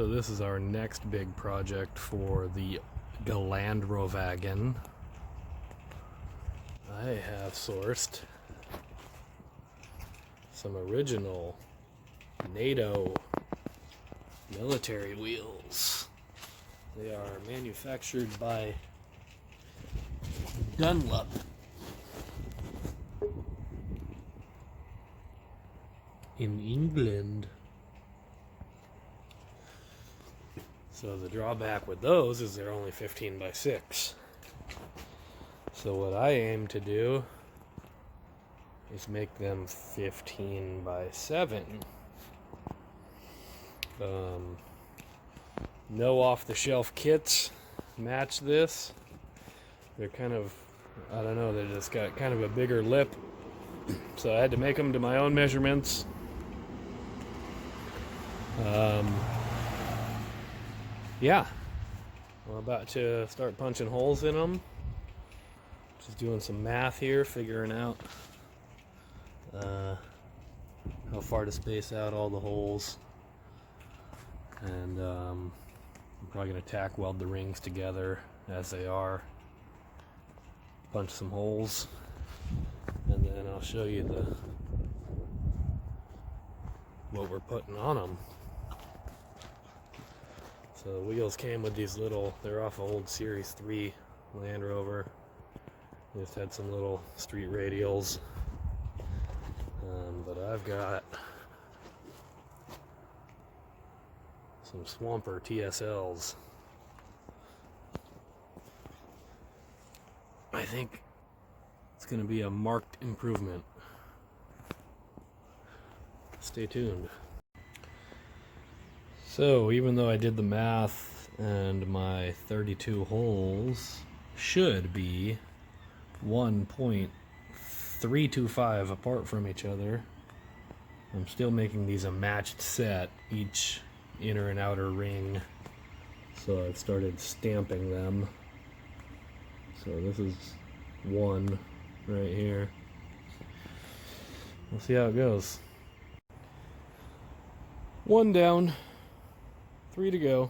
So this is our next big project for the Gelandrowagen. I have sourced some original NATO military wheels. They are manufactured by Dunlop in England. So the drawback with those is they're only 15 by 6. So what I aim to do is make them 15 by 7. No off-the-shelf kits match this. They're kind of, I don't know, they just got kind of a bigger lip. So I had to make them to my own measurements. Yeah, we're about to start punching holes in them. Just doing some math here, figuring out how far to space out all the holes. And I'm probably going to tack weld the rings together as they are. Punch some holes. And then I'll show you what we're putting on them. So the wheels came with these little, they're off an old Series 3 Land Rover. Just had some little street radials. But I've got some Swamper TSLs. I think it's going to be a marked improvement. Stay tuned. So even though I did the math and my 32 holes should be 1.325 apart from each other, I'm still making these a matched set, each inner and outer ring. So I've started stamping them. So this is one right here. We'll see how it goes. One down. 3 to go.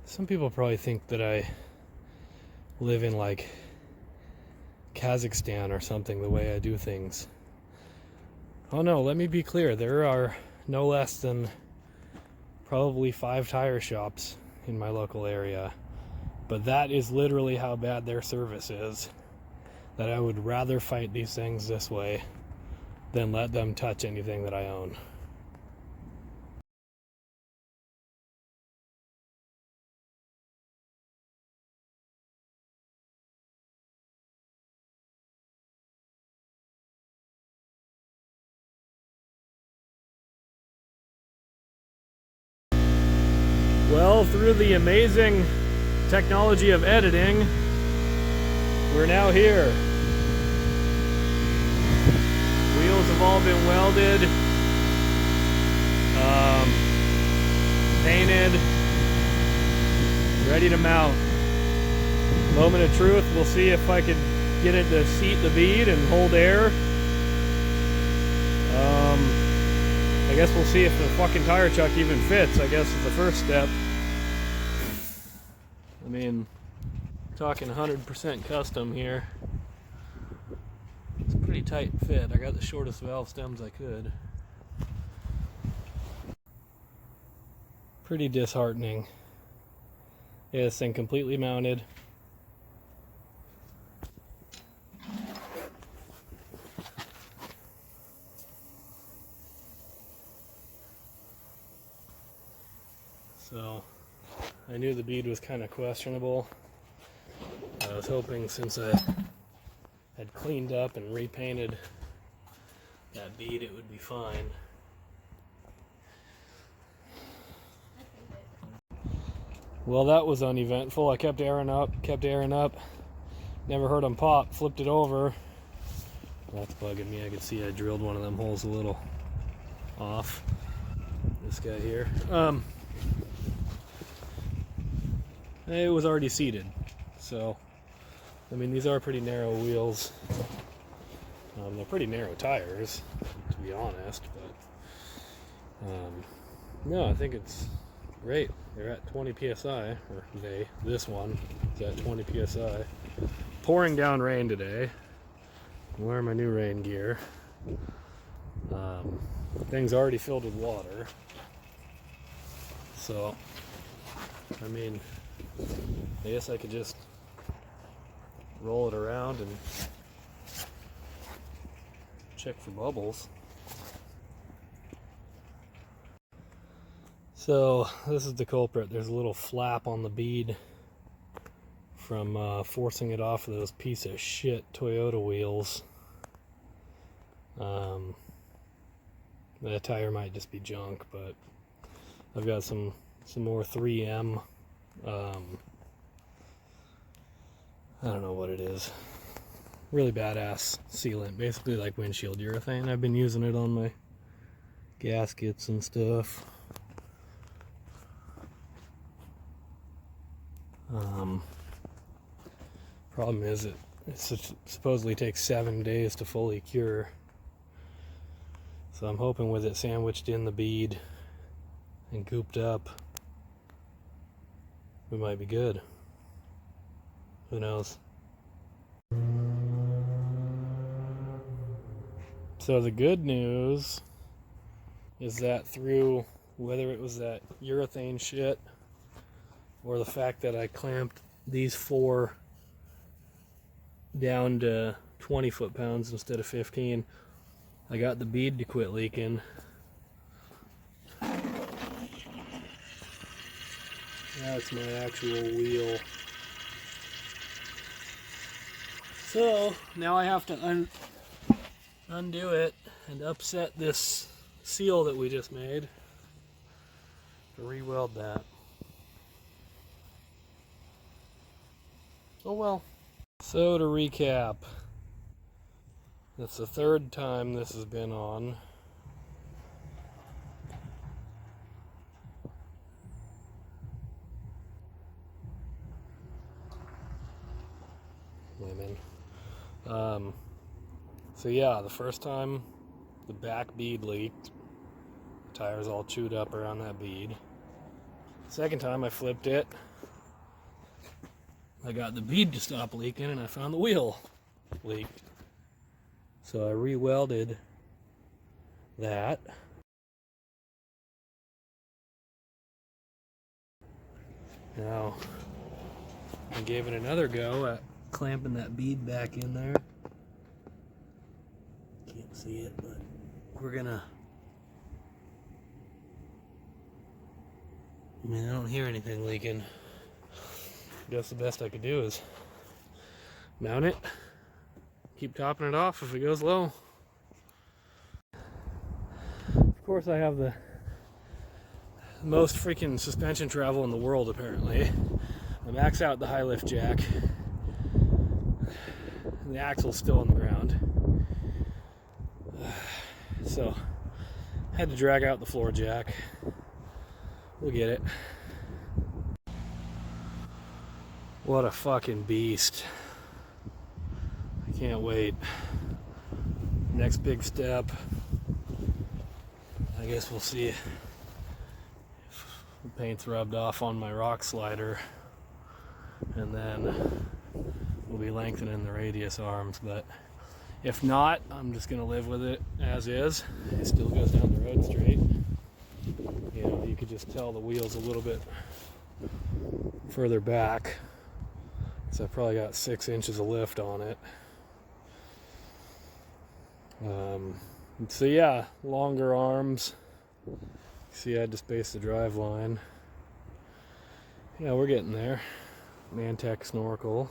Some people probably think that I live in like Kazakhstan or something the way I do things. Oh no, let me be clear. There are no less than probably 5 tire shops in my local area. But that is literally how bad their service is. That I would rather fight these things this way than let them touch anything that I own. Well, through the amazing technology of editing, we're now here. Wheels have all been welded, painted, ready to mount. Moment of truth, we'll see if I can get it to seat the bead and hold air. I guess we'll see if the fucking tire chuck even fits, I guess is the first step. I mean, talking 100% custom here. It's a pretty tight fit. I got the shortest valve stems I could. Pretty disheartening. Yeah, this thing completely mounted. So, I knew the bead was kind of questionable. I was hoping, since I had cleaned up and repainted that bead, it would be fine. Well, that was uneventful. I kept airing up, never heard them pop, flipped it over. That's bugging me. I could see I drilled one of them holes a little off. This guy here. It was already seated, so I mean, these are pretty narrow wheels. They're pretty narrow tires, to be honest, No, I think it's great. They're at 20 psi, or this one is at 20 psi. Pouring down rain today. I'm wearing my new rain gear. Thing's already filled with water. So, I mean, I guess I could just roll it around and check for bubbles. So this is the culprit. There's a little flap on the bead from forcing it off of those piece of shit Toyota wheels. The tire might just be junk, but I've got some more 3M. I don't know what it is. Really badass sealant, basically like windshield urethane. I've been using it on my gaskets and stuff. Problem is it supposedly takes 7 days to fully cure. So I'm hoping with it sandwiched in the bead and gooped up, we might be good. Who knows? So the good news is that through whether it was that urethane shit or the fact that I clamped these 4 down to 20 foot-pounds instead of 15, I got the bead to quit leaking. That's my actual wheel. So now I have to undo it and upset this seal that we just made to re-weld that. Oh well. So to recap, it's the 3rd time this has been on. Women. So yeah, the first time the back bead leaked, the tire's all chewed up around that bead. Second time I flipped it, I got the bead to stop leaking and I found the wheel leaked. So I re-welded that. Now I gave it another go at clamping that bead back in there. Can't see it, but we're gonna, I mean, I don't hear anything leaking. I guess the best I could do is mount it, keep topping it off if it goes low. Of course I have the most freaking suspension travel in the world apparently. I max out the high lift jack. The axle's still on the ground. So had to drag out the floor jack. We'll get it. What a fucking beast. I can't wait. Next big step. I guess we'll see if the paint's rubbed off on my rock slider, and then we'll be lengthening the radius arms. But if not, I'm just gonna live with it as is. It still goes down the road straight. You know, you could just tell the wheel's a little bit further back, so I probably got 6 inches of lift on it. So yeah, longer arms. See, I had to space the drive line. Yeah, we're getting there. Mantech snorkel.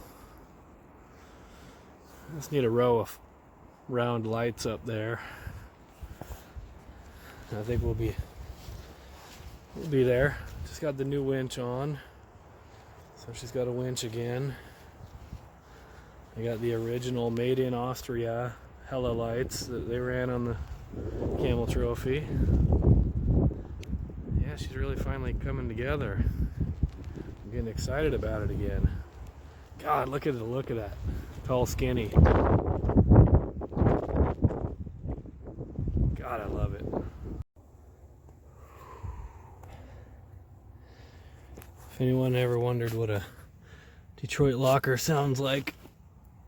Just need a row of round lights up there. I think we'll be there. Just got the new winch on, so she's got a winch again. I got the original made in Austria Hella lights that they ran on the Camel Trophy. Yeah, she's really finally coming together. I'm getting excited about it again. God, look at the look of that. Tall, skinny. God, I love it. anyone ever wondered what a Detroit locker sounds like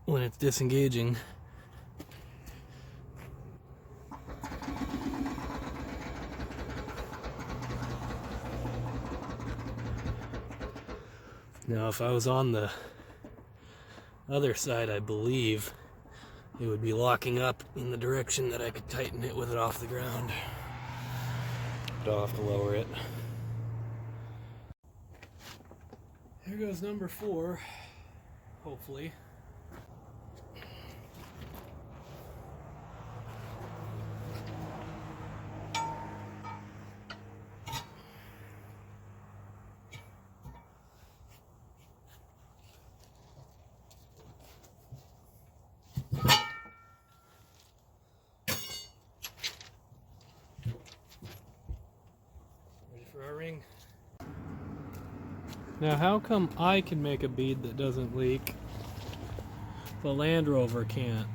when it's disengaging. Now, if I was on the other side, I believe it would be locking up in the direction that I could tighten it with it off the ground. But I'll have to lower it. Here goes number 4, hopefully. Ready for our ring? Now, how come I can make a bead that doesn't leak, but Land Rover can't?